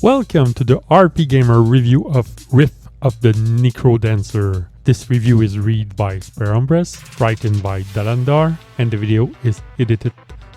Welcome to the RPGamer review of Rift of the Necrodancer. This review is read by Sperumbras, written by Dalandar, and the video is edited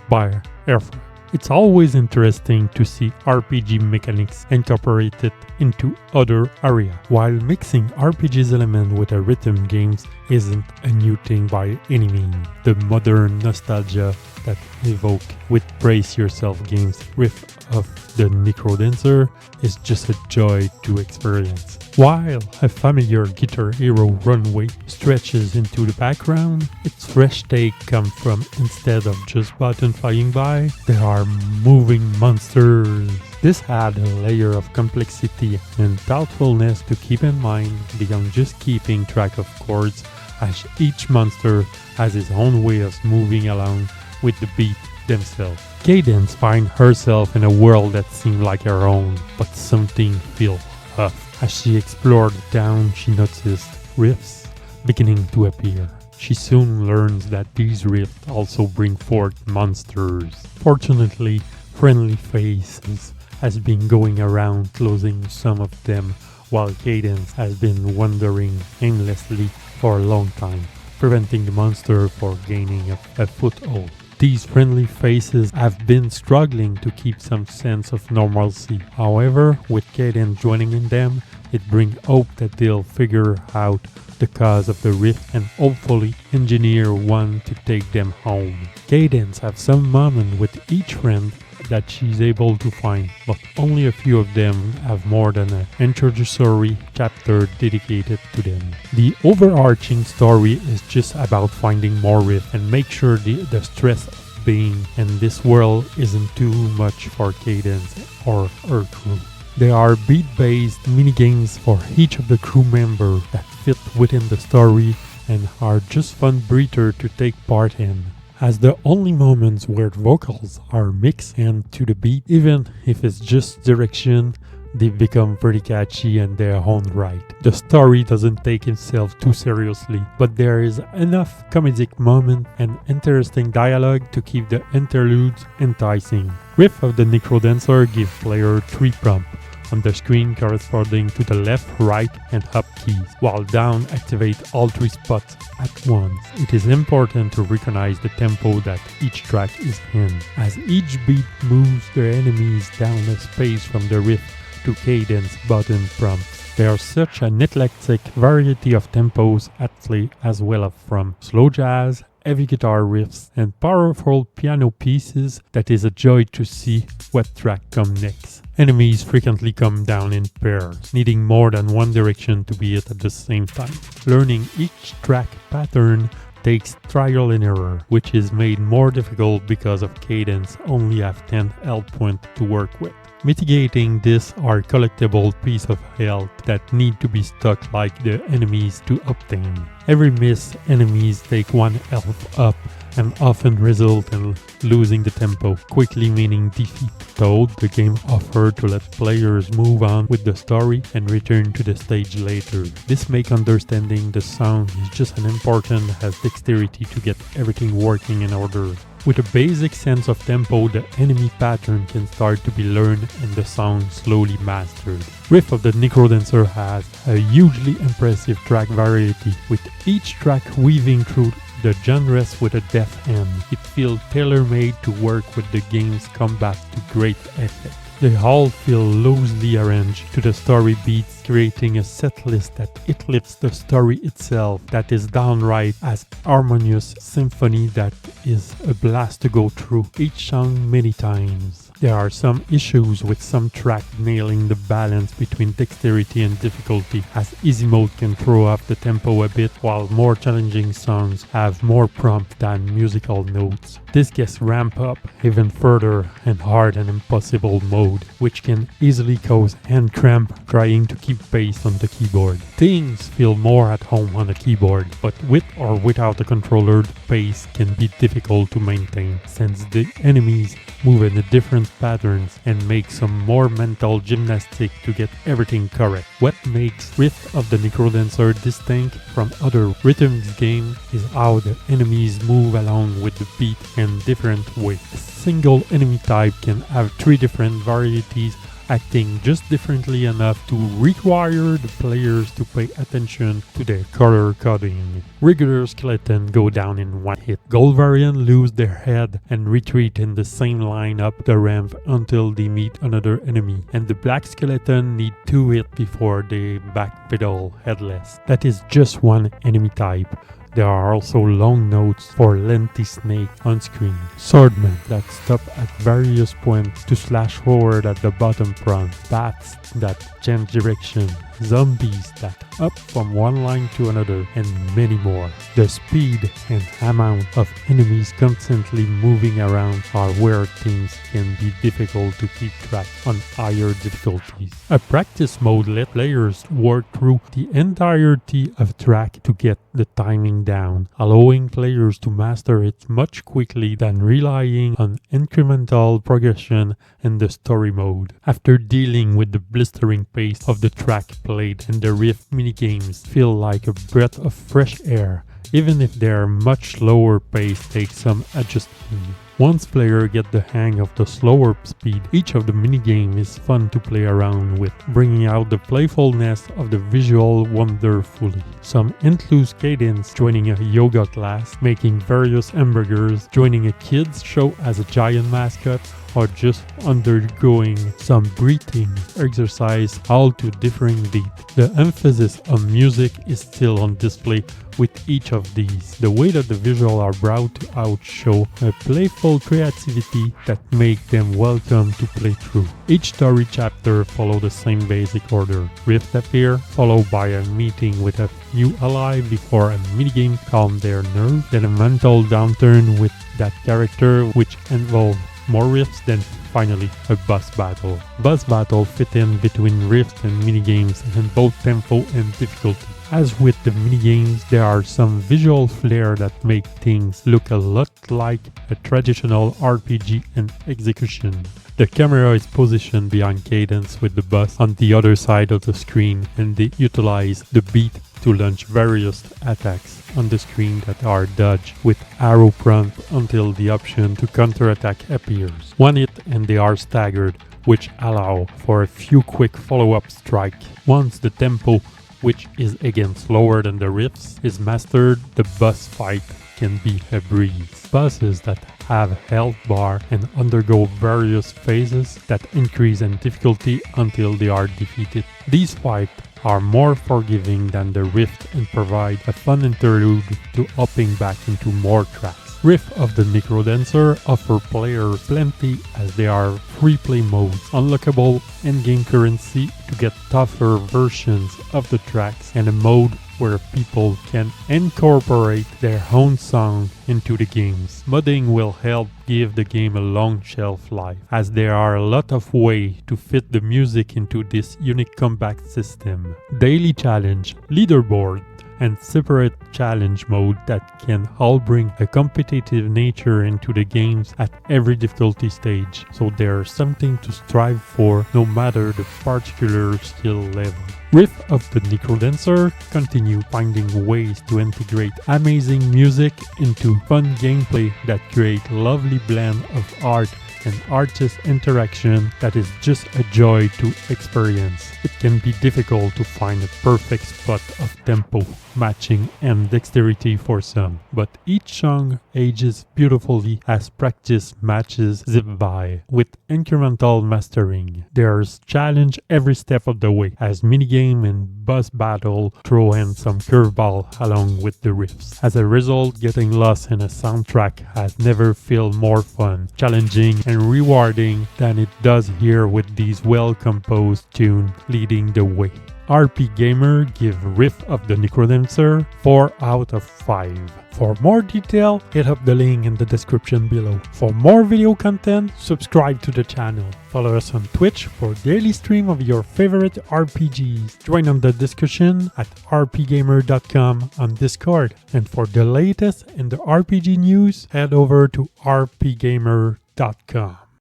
by Airfrog. It's always interesting to see RPG mechanics incorporated into other areas. While mixing RPG's element with a rhythm games isn't a new thing by any means. The modern nostalgia that evoke with Brace Yourself games Rift of the Necrodancer is just a joy to experience. While a familiar Guitar Hero runway stretches into the background, its fresh take comes from, instead of just buttons flying by, there are moving monsters. This adds a layer of complexity and thoughtfulness to keep in mind beyond just keeping track of chords, as each monster has its own way of moving along with the beat themselves. Cadence finds herself in a world that seems like her own, but something feels off. As she explored the town, she noticed rifts beginning to appear. She soon learns that these rifts also bring forth monsters. Fortunately, Friendly Faces has been going around closing some of them, while Cadence has been wandering aimlessly for a long time, preventing the monster from gaining a foothold. These Friendly Faces have been struggling to keep some sense of normalcy. However, with Cadence joining in them, it brings hope that they'll figure out the cause of the rift and hopefully engineer one to take them home. Cadence has some moments with each friend that she's able to find, but only a few of them have more than an introductory chapter dedicated to them. The overarching story is just about finding more rift and make sure the stress of being in this world isn't too much for Cadence or her crew. There are beat-based minigames for each of the crew members that fit within the story and are just fun breather to take part in, as the only moments where vocals are mixed and to the beat, even if it's just direction, they become pretty catchy in their own right. The story doesn't take itself too seriously, but there is enough comedic moment and interesting dialogue to keep the interludes enticing. Rift of the Necrodancer gives player 3 prompts on the screen corresponding to the left, right, and up keys, while down activate all 3 spots at once. It is important to recognize the tempo that each track is in, as each beat moves the enemies down a space from the riff to Cadence button prompts. There is such an eclectic variety of tempos at play, as well as from slow jazz, heavy guitar riffs, and powerful piano pieces that is a joy to see what track come next. Enemies frequently come down in pairs, needing more than one direction to be hit at the same time. Learning each track pattern takes trial and error, which is made more difficult because of Cadence only have 10 health points to work with. Mitigating this are collectible pieces of health that need to be stuck like the enemies to obtain. Every miss, enemies take 1 health up and often result in losing the tempo, quickly meaning defeat. Though the game offers to let players move on with the story and return to the stage later. This makes understanding the sound is just as important as dexterity to get everything working in order. With a basic sense of tempo, the enemy pattern can start to be learned and the sound slowly mastered. Rift of the Necrodancer has a hugely impressive track variety, with each track weaving through the genres with a deft end. It feels tailor-made to work with the game's combat to great effect. They all feel loosely arranged to the story beats, creating a set list that eclipses the story itself, that is downright as harmonious symphony that is a blast to go through each song many times. There are some issues with some tracks nailing the balance between dexterity and difficulty, as easy mode can throw off the tempo a bit, while more challenging songs have more prompt than musical notes. This gets ramped up even further in hard and impossible mode, which can easily cause hand cramp trying to keep pace on the keyboard. Things feel more at home on a keyboard, but with or without a controller, the pace can be difficult to maintain, since the enemies move in a different patterns and make some more mental gymnastics to get everything correct. What makes Rift of the Necrodancer distinct from other rhythm games is how the enemies move along with the beat in different ways. A single enemy type can have 3 different varieties acting just differently enough to require the players to pay attention to their color coding. Regular skeleton go down in one hit. Gold variant lose their head and retreat in the same line up the ramp until they meet another enemy, and the black skeleton need 2 hits before they backpedal headless. That is just one enemy type. There are also long notes for lengthy snake on screen. Swordmen that stop at various points to slash forward at the bottom front. Bats that change direction. Zombies that up from one line to another, and many more. The speed and amount of enemies constantly moving around are where things can be difficult to keep track on higher difficulties. A practice mode let players work through the entirety of a track to get the timing down, allowing players to master it much quickly than relying on incremental progression in the story mode. After dealing with the blistering pace of the track played, and the Rift minigames feel like a breath of fresh air, even if their much slower pace takes some adjustment. Once players get the hang of the slower speed, each of the minigame is fun to play around with, bringing out the playfulness of the visual wonderfully. Some include cadence, joining a yoga class, making various hamburgers, joining a kids show as a giant mascot, or just undergoing some breathing exercise, all to differing depth. The emphasis on music is still on display with each of these. The way that the visuals are brought out show a playful creativity that make them welcome to play through. Each story chapter follow the same basic order. Rift appear, followed by a meeting with a new ally before a minigame calm their nerve, then a mental downturn with that character which involve more rifts, then finally a boss battle. Boss battle fit in between rifts and minigames in both tempo and difficulty. As with the minigames, there are some visual flair that make things look a lot like a traditional RPG and execution. The camera is positioned behind Cadence with the boss on the other side of the screen, and they utilize the beat to launch various attacks on the screen that are dodged with arrow prompt until the option to counterattack appears. One hit and they are staggered, which allow for a few quick follow-up strikes. Once the tempo, which is again slower than the riffs, is mastered, the boss fight can be a breeze. Bosses that have health bar and undergo various phases that increase in difficulty until they are defeated. These fights are more forgiving than the Rift and provide a fun interlude to hopping back into more tracks. Rift of the Necrodancer offer players plenty as there are free play modes, unlockable in-game currency to get tougher versions of the tracks, and a mode where people can incorporate their own song into the games. Modding will help give the game a long shelf life, as there are a lot of ways to fit the music into this unique combat system. Daily challenge, leaderboard, and separate challenge mode that can all bring a competitive nature into the games at every difficulty stage, so there's something to strive for no matter the particular skill level. Rift of the Necrodancer continue finding ways to integrate amazing music into fun gameplay that create lovely blend of art and artist interaction that is just a joy to experience. It can be difficult to find a perfect spot of tempo, matching and dexterity for some, but each song ages beautifully as practice matches zip by. With incremental mastering, there's challenge every step of the way, as minigame and boss battle throw in some curveball along with the riffs. As a result, getting lost in a soundtrack has never felt more fun, challenging and rewarding than it does here with these well-composed tunes leading the way. RPGamer give Rift of the Necrodancer 4 out of 5. For more detail, hit up the link in the description below. For more video content, subscribe to the channel. Follow us on Twitch for daily stream of your favorite RPGs. Join on the discussion at rpgamer.com on Discord. And for the latest in the RPG news, head over to rpgamer.com.